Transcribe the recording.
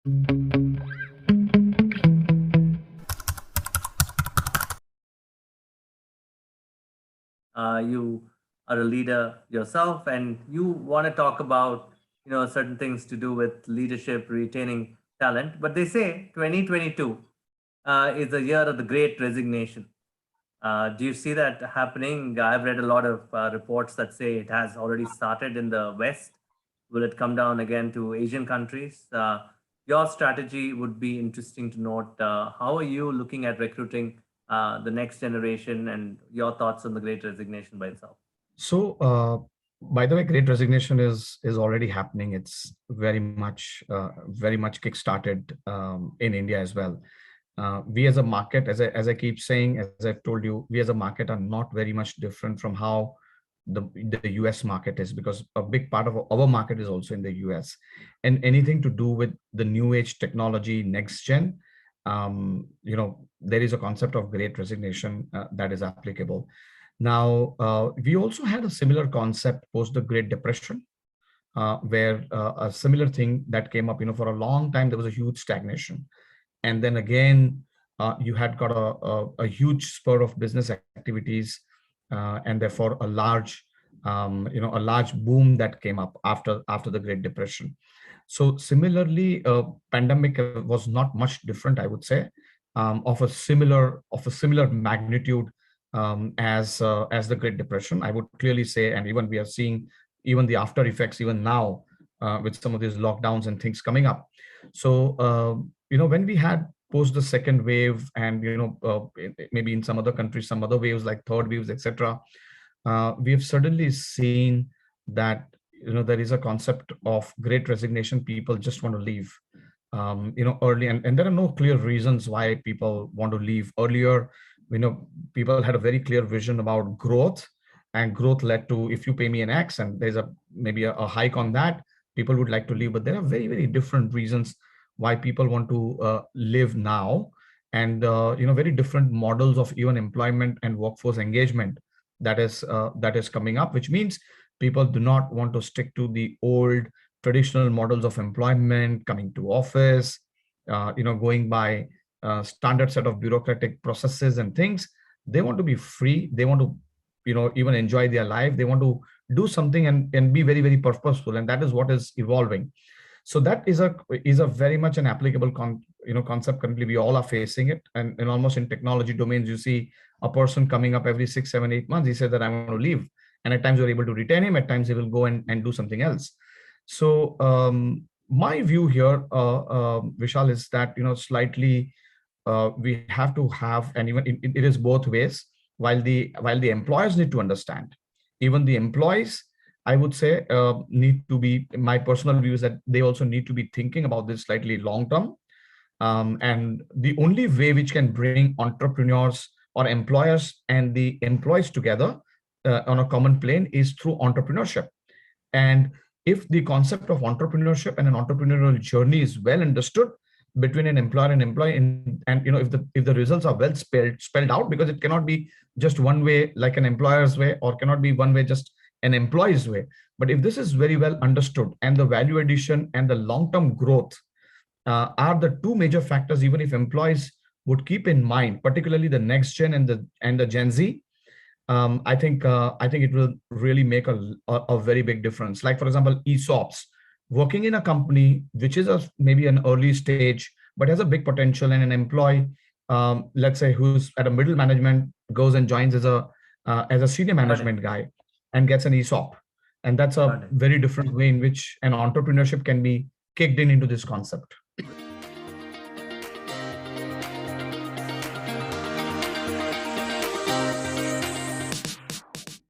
You are a leader yourself, and you want to talk about certain things to do with leadership, retaining talent. But they say 2022 is the year of the Great Resignation. Do you see that happening? I've read a lot of reports that say it has already started in the West. Will it come down again to Asian countries? Your strategy would be interesting to note. How are you looking at recruiting the next generation, and your thoughts on the Great Resignation by itself? So, by the way, Great Resignation is already happening. It's very much kickstarted in India as well. We as a market, as I keep saying, as I've told you, we as a market are not very much different from how the US market is, because a big part of our market is also in the US, and anything to do with the new age technology, next gen. There is a concept of Great Resignation that is applicable. Now, we also had a similar concept post the Great Depression, where a similar thing that came up. For a long time, there was a huge stagnation. And then again, you had got a huge spur of business activities, and therefore a large boom that came up after the Great Depression. So similarly, pandemic was not much different, I would say, of a similar magnitude as the Great Depression. I would clearly say, and even we are seeing even the after effects even now with some of these lockdowns and things coming up. So when we had post the second wave, and maybe in some other countries, some other waves like third waves, etc., we have suddenly seen that there is a concept of Great Resignation. People just want to leave early, and there are no clear reasons why people want to leave earlier. People had a very clear vision about growth, and growth led to, if you pay me an X and there's maybe a hike on that, people would like to leave. But there are very, very different reasons why people want to live now, and very different models of even employment and workforce engagement that is coming up, which means people do not want to stick to the old traditional models of employment, coming to office, going by standard set of bureaucratic processes and things. They want to be free. They want to even enjoy their life. They want to do something and be very, very purposeful, and that is what is evolving. So that is a very much an applicable concept. Currently we all are facing it, and almost in technology domains, you see a person coming up every 6, 7, 8 months. He said that I want to leave, and at times you're able to retain him, at times he will go and do something else. So my view here, Vishal, is that slightly we have to have, and even it is both ways. While the employers need to understand, even the employees, I would say, need to be, my personal view is that they also need to be thinking about this slightly long term. And the only way which can bring entrepreneurs or employers and the employees together on a common plane is through entrepreneurship. And if the concept of entrepreneurship and an entrepreneurial journey is well understood between an employer and employee, and if the results are well spelled out, because it cannot be just one way, like an employer's way, or cannot be one way just an employee's way. But if this is very well understood, and the value addition and the long-term growth are the two major factors, even if employees would keep in mind, particularly the next gen and the Gen Z, I think it will really make a very big difference. Like, for example, ESOPs, working in a company which is maybe an early stage but has a big potential, and an employee, let's say, who's at a middle management, goes and joins as a senior management guy and gets an ESOP, and that's a very different way in which an entrepreneurship can be kicked into this concept.